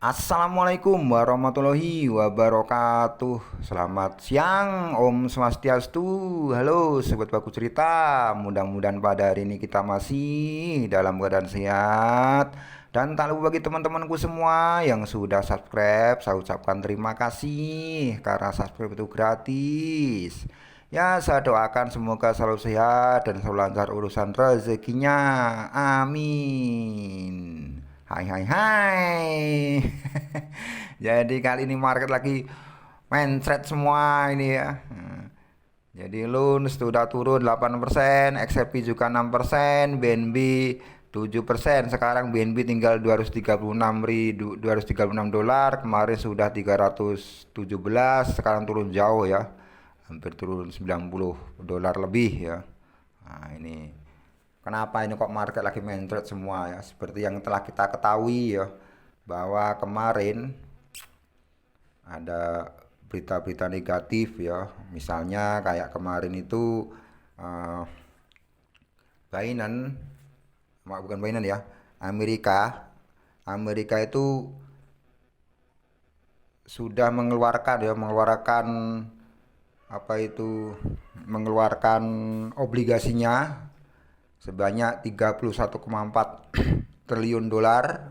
Assalamualaikum warahmatullahi wabarakatuh. Selamat siang, Om Swastiastu. Halo Sobat Baku Cerita. Mudah-mudahan pada hari ini kita masih dalam keadaan sehat. Dan tak lupa bagi teman-temanku semua yang sudah subscribe, saya ucapkan terima kasih karena subscribe itu gratis. Ya, saya doakan semoga selalu sehat dan selalu lancar urusan rezekinya. Amin. Hai hai hai. Jadi kali ini market lagi mencret semua ini ya. Jadi Lun sudah turun 8%, XRP juga 6%, BNB 7%. Sekarang BNB tinggal 236 dolar, kemarin sudah 317, sekarang turun jauh ya. Hampir turun 90 dolar lebih ya. Nah, ini kenapa ini kok market lagi mencret semua ya? Seperti yang telah kita ketahui ya, bahwa kemarin ada berita-berita negatif ya. Misalnya kayak kemarin itu uh, Binance, bukan Binance ya, Amerika. Amerika itu sudah mengeluarkan apa itu, mengeluarkan obligasinya sebanyak 31,4 triliun dolar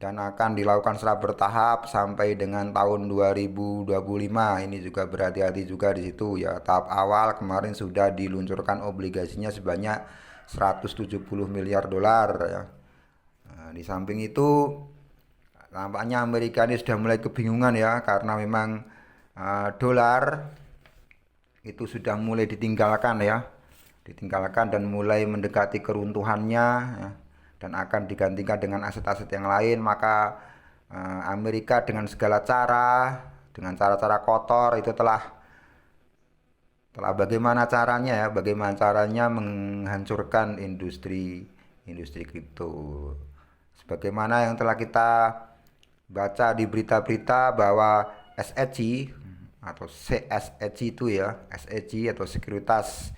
dan akan dilakukan secara bertahap sampai dengan tahun 2025. Ini juga berhati-hati juga di situ ya. Tahap awal kemarin sudah diluncurkan obligasinya sebanyak 170 miliar dolar ya. Nah, di samping itu nampaknya Amerika ini sudah mulai kebingungan ya, karena memang dolar itu sudah mulai ditinggalkan dan mulai mendekati keruntuhannya ya, dan akan digantikan dengan aset-aset yang lain. Maka Amerika dengan segala cara, dengan cara-cara kotor itu telah bagaimana caranya menghancurkan industri kripto. Sebagaimana yang telah kita baca di berita-berita bahwa SEC atau CSEC itu ya, SEC atau Sekuritas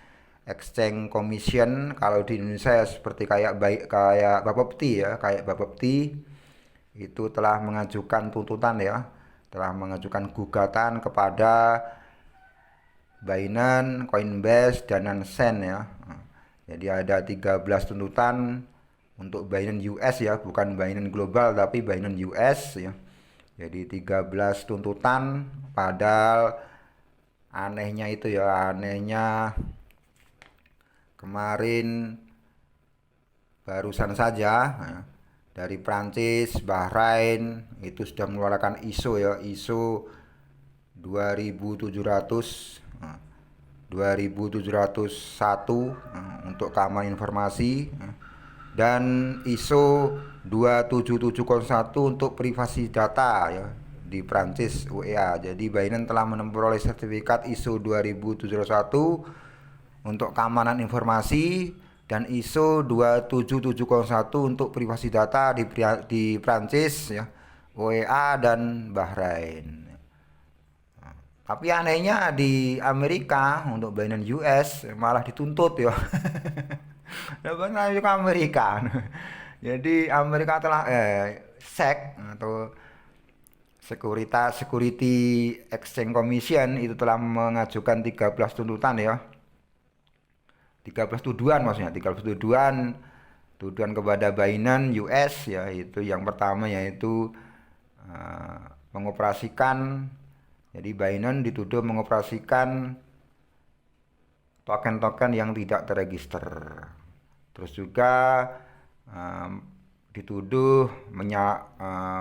Exchange Commission, kalau di Indonesia ya seperti kayak Bapepti ya, kayak Bapepti itu telah mengajukan tuntutan ya, telah mengajukan gugatan kepada Binance, Coinbase, dan Nansen ya. Jadi ada 13 tuntutan untuk Binance US ya, bukan Binance Global tapi Binance US ya. Jadi 13 tuntutan, padahal anehnya kemarin barusan saja ya, dari Prancis, Bahrain itu sudah mengeluarkan ISO ya, ISO 2700 2701 untuk keamanan informasi, dan ISO 27701 untuk privasi data ya di Prancis UEA. Jadi Binance telah memperoleh sertifikat ISO 2701 untuk keamanan informasi dan ISO 27701 untuk privasi data di Prancis ya, UEA dan Bahrain. Tapi anehnya di Amerika untuk Binance US malah dituntut ya. Karena juga Amerika. Jadi Amerika telah SEC atau Security Exchange Commission itu telah mengajukan 13 tuntutan ya. 13 tuduhan maksudnya, 13 tuduhan kepada Binance US ya. Itu yang pertama yaitu mengoperasikan, jadi Binance dituduh mengoperasikan token-token yang tidak terregister. Terus juga dituduh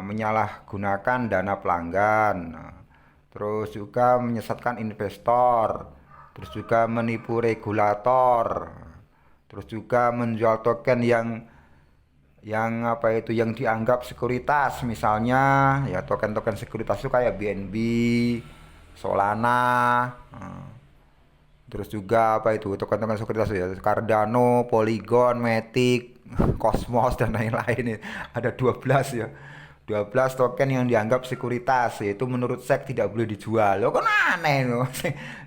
menyalahgunakan dana pelanggan. Terus juga menyesatkan investor. Terus juga menipu regulator. Terus juga menjual token yang dianggap sekuritas, misalnya ya token-token sekuritas itu kayak BNB, Solana, terus juga token-token sekuritas ya, Cardano, Polygon, Matic, Cosmos, dan lain-lain. Ada 12 ya, 12 token yang dianggap sekuritas, yaitu menurut SEC tidak boleh dijual. Loh, kan aneh loh.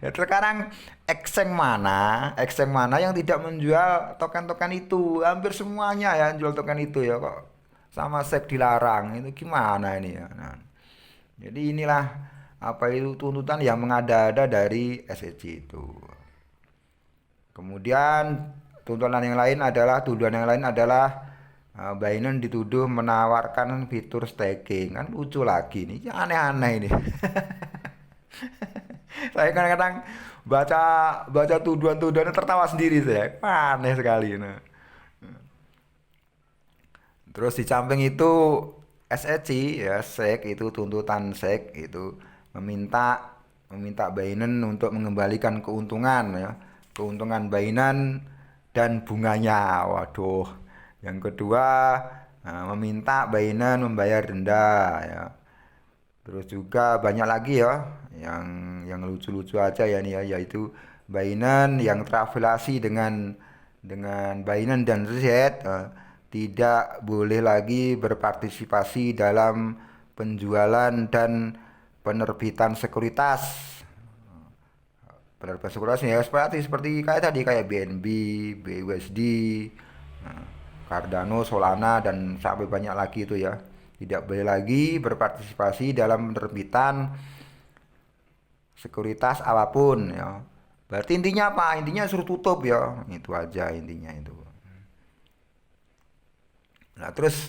Ya, sekarang exchange mana yang tidak menjual token-token itu? Hampir semuanya ya jual token itu ya kok. sama SEC dilarang. Itu gimana ini ya? Nah, jadi inilah apa itu tuntutan yang mengada-ada dari SEC itu. Kemudian tuduhan yang lain adalah Binance dituduh menawarkan fitur staking. Kan lucu lagi nih, ya aneh-aneh ini. Saya kadang-kadang baca baca tuduhan-tuduhan tertawa sendiri saya. Aneh sekali. Nah. Terus di samping itu SEC ya SEC itu tuntutan SEC itu meminta meminta Binance untuk mengembalikan keuntungan ya keuntungan Binance dan bunganya. Waduh. Yang kedua meminta Binance membayar denda ya. Terus juga banyak lagi ya yang lucu-lucu aja ya nih ya yaitu Binance yang terafiliasi dengan Binance dan Z tidak boleh lagi berpartisipasi dalam penjualan dan penerbitan sekuritas. Penerbitan sekuritas ya seperti kayak tadi kayak BNB, BUSD, Cardano, Solana dan sampai banyak lagi itu ya. Tidak boleh lagi berpartisipasi dalam penerbitan sekuritas apapun ya. Berarti intinya apa? Intinya suruh tutup ya. Itu aja intinya itu. Nah, terus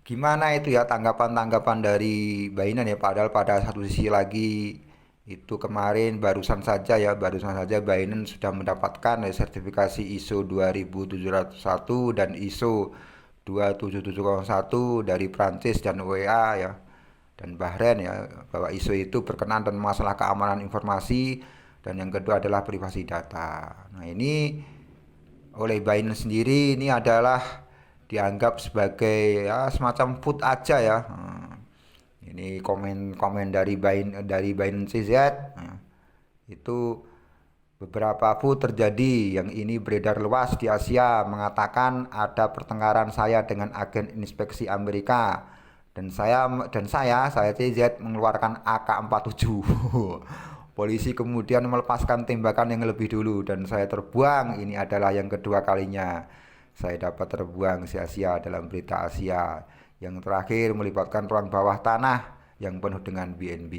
gimana itu ya tanggapan-tanggapan dari Binance ya padahal pada satu sisi lagi itu kemarin barusan saja Binance sudah mendapatkan sertifikasi ISO 2701 dan ISO 27701 dari Prancis dan UEA ya dan Bahrain ya bahwa ISO itu berkenaan dengan masalah keamanan informasi dan yang kedua adalah privasi data. Nah, ini oleh Binance sendiri ini adalah dianggap sebagai ya semacam food aja ya. Ini komen-komen dari Binance CZ. Itu beberapa food terjadi yang ini beredar luas di Asia mengatakan ada pertengkaran saya dengan agen inspeksi Amerika dan saya CZ mengeluarkan AK-47. Polisi kemudian melepaskan tembakan yang lebih dulu dan saya terbuang. Ini adalah yang kedua kalinya saya dapat terbuang sia-sia dalam berita Asia. Yang terakhir melibatkan ruang bawah tanah yang penuh dengan BNB.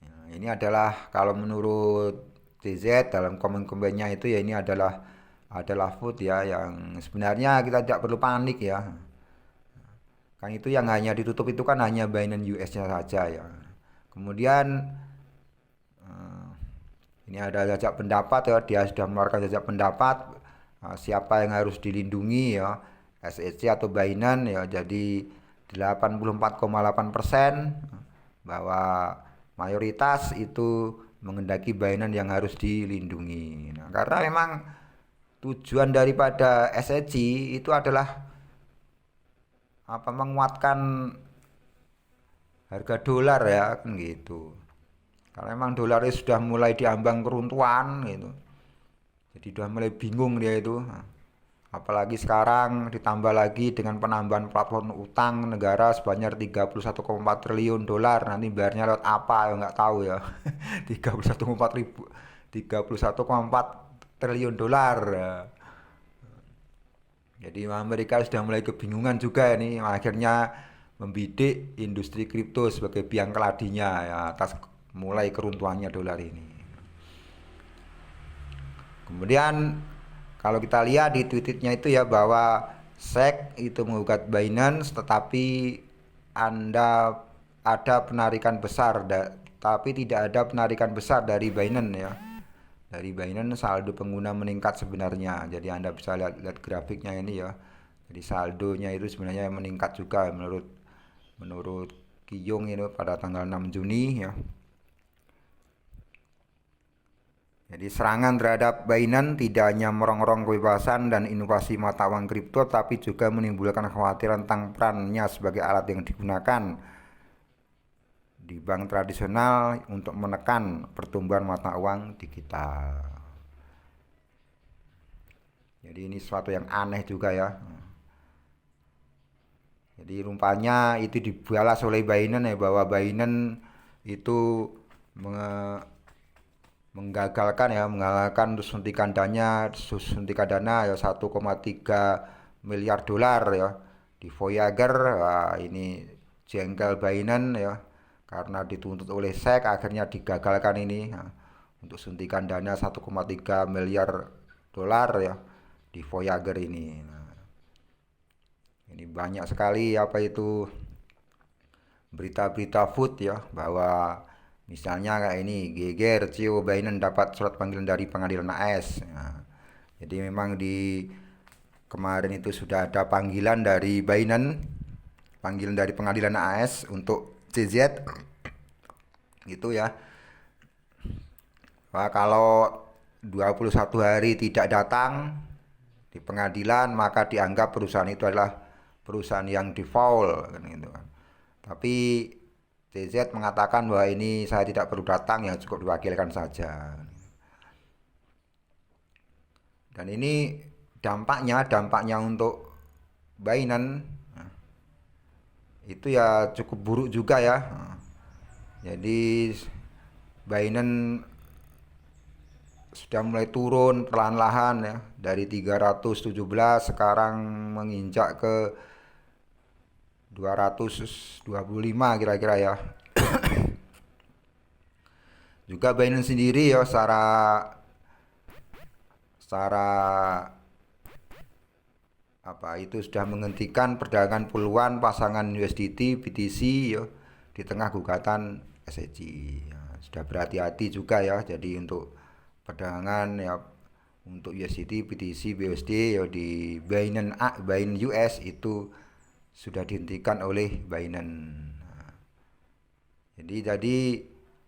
Nah, ini adalah kalau menurut TZ dalam komen-komennya itu ya ini adalah food ya yang sebenarnya kita tidak perlu panik ya. Kan itu yang hanya ditutup itu kan hanya Binance US-nya saja ya. Kemudian ini ada jajak pendapat ya, dia sudah mengeluarkan jajak pendapat siapa yang harus dilindungi ya, SEC atau Binance ya. Jadi 84,8% bahwa mayoritas itu menghendaki Binance yang harus dilindungi. Nah, karena memang tujuan daripada SEC itu adalah menguatkan harga dolar ya kan gitu. Karena memang dolarnya sudah mulai diambang keruntuhan gitu. Jadi sudah mulai bingung dia itu. Apalagi sekarang ditambah lagi dengan penambahan platform utang negara sebanyak 31,4 triliun dolar. Nanti bayarnya lewat apa ya nggak tahu ya. 31,4 triliun dolar. Jadi Amerika sudah mulai kebingungan juga ini akhirnya membidik industri kripto sebagai biang keladinya ya, atas mulai keruntuhannya dolar ini. Kemudian kalau kita lihat di tweetnya itu ya bahwa SEC itu menggugat Binance tetapi ada penarikan besar tapi tidak ada penarikan besar dari Binance ya. Dari Binance saldo pengguna meningkat sebenarnya. Jadi Anda bisa lihat grafiknya ini ya. Jadi saldonya itu sebenarnya meningkat juga menurut Kiyung ini pada tanggal 6 Juni ya. Jadi serangan terhadap Binance tidak hanya merongrong kebebasan dan inovasi mata uang kripto tapi juga menimbulkan kekhawatiran tentang perannya sebagai alat yang digunakan di bank tradisional untuk menekan pertumbuhan mata uang digital. Jadi ini sesuatu yang aneh juga ya. Jadi rupanya itu dibalas oleh Binance ya bahwa Binance itu menggagalkan untuk suntikan dana ya 1,3 miliar dolar ya di Voyager. Wah, ini jengkel Binance ya karena dituntut oleh SEC akhirnya digagalkan ini. Nah, untuk suntikan dana 1,3 miliar dolar ya di Voyager ini. Nah, ini banyak sekali apa itu berita-berita food ya bahwa misalnya kayak ini geger CEO Binance dapat surat panggilan dari pengadilan AS. Nah, jadi memang di kemarin itu sudah ada panggilan dari Binance, panggilan dari pengadilan AS untuk CZ gitu ya. Nah, kalau 21 hari tidak datang di pengadilan maka dianggap perusahaan itu adalah perusahaan yang default kan gitu kan. Tapi CZ mengatakan bahwa ini saya tidak perlu datang, ya cukup diwakilkan saja. Dan ini dampaknya untuk Binance itu ya cukup buruk juga ya. Jadi Binance sudah mulai turun perlahan-lahan ya dari 317 sekarang menginjak ke 225 kira-kira ya. Juga Binance sendiri ya secara apa itu sudah menghentikan perdagangan puluhan pasangan USDT BTC ya di tengah gugatan SEC. Ya, sudah berhati-hati juga ya. Jadi untuk perdagangan ya untuk USDT, BTC, BUSD ya di Binance US itu sudah dihentikan oleh Binance. Nah, jadi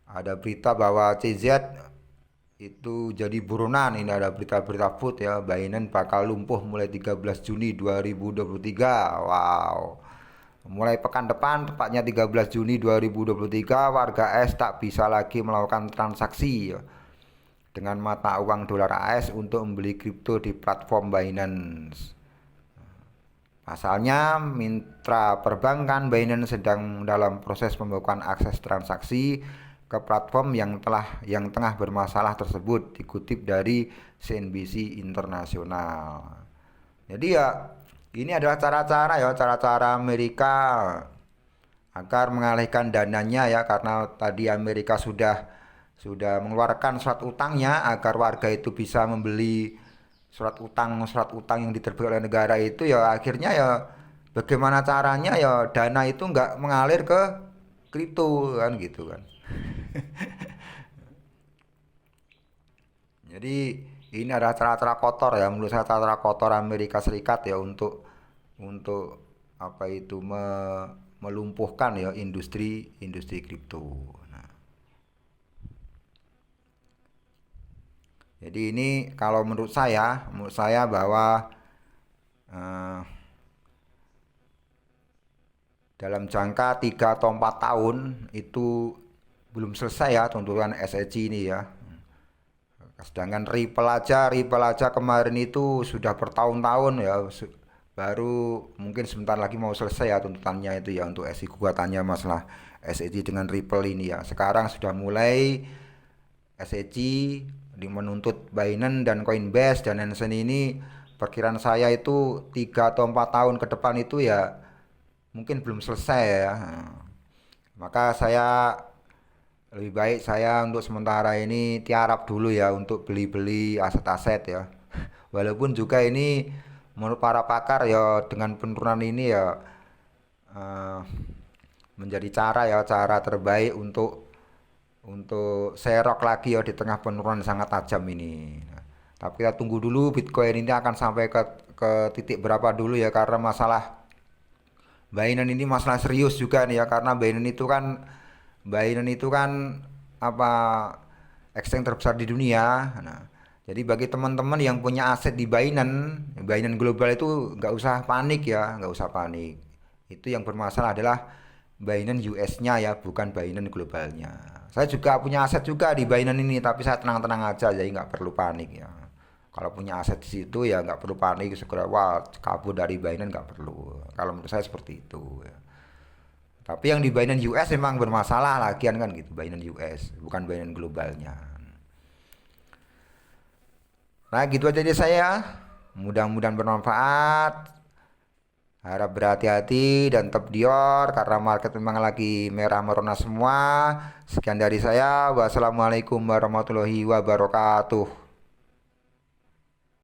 ada berita bahwa CZ itu jadi buronan. Ini ada berita-berita food ya, Binance bakal lumpuh mulai 13 Juni 2023. Wow. Mulai pekan depan, tepatnya 13 Juni 2023, warga AS tak bisa lagi melakukan transaksi ya, dengan mata uang dolar AS untuk membeli kripto di platform Binance. Pasalnya, mitra perbankan Binance sedang dalam proses pembukaan akses transaksi ke platform yang tengah bermasalah tersebut, dikutip dari CNBC Internasional. Jadi ya ini adalah cara-cara Amerika agar mengalihkan dananya ya, karena tadi Amerika sudah mengeluarkan surat utangnya agar warga itu bisa membeli surat utang yang diterbitkan oleh negara itu ya. Akhirnya ya bagaimana caranya ya dana itu nggak mengalir ke kripto kan gitu kan. Jadi ini adalah cara-cara kotor ya, menurut saya cara-cara kotor Amerika Serikat ya untuk apa itu melumpuhkan ya industri kripto. Nah, jadi ini kalau menurut saya bahwa dalam jangka 3 atau 4 tahun itu belum selesai ya tuntutan SEC ini ya. Sedangkan Ripple aja kemarin itu sudah bertahun-tahun ya, baru mungkin sebentar lagi mau selesai ya tuntutannya itu ya untuk gugatannya masalah SEC dengan Ripple ini ya. Sekarang sudah mulai SEC menuntut Binance dan Coinbase dan Nansen ini. Perkiraan saya itu 3 atau 4 tahun ke depan itu ya mungkin belum selesai ya. Maka lebih baik saya untuk sementara ini tiarap dulu ya untuk beli-beli aset-aset ya. Walaupun juga ini menurut para pakar ya dengan penurunan ini ya menjadi cara terbaik untuk serok lagi ya di tengah penurunan sangat tajam ini. Nah, tapi kita tunggu dulu Bitcoin ini akan sampai ke titik berapa dulu ya, karena masalah Binance ini masalah serius juga nih ya, karena Binance itu kan apa exchange terbesar di dunia. Nah, jadi bagi teman-teman yang punya aset di Binance Global itu nggak usah panik ya, nggak usah panik. Itu yang bermasalah adalah Binance US-nya ya, bukan Binance Globalnya. Saya juga punya aset juga di Binance ini, tapi saya tenang-tenang aja, jadi nggak perlu panik ya. Kalau punya aset di situ ya nggak perlu panik, segera wah kabur dari Binance nggak perlu. Kalau menurut saya seperti itu ya. Tapi yang di Binance US memang bermasalah lagian kan gitu, Binance US, bukan Binance globalnya. Nah, gitu aja dari saya. Mudah-mudahan bermanfaat. Harap berhati-hati dan tetap dior karena market memang lagi merah merona semua. Sekian dari saya. Wassalamualaikum warahmatullahi wabarakatuh.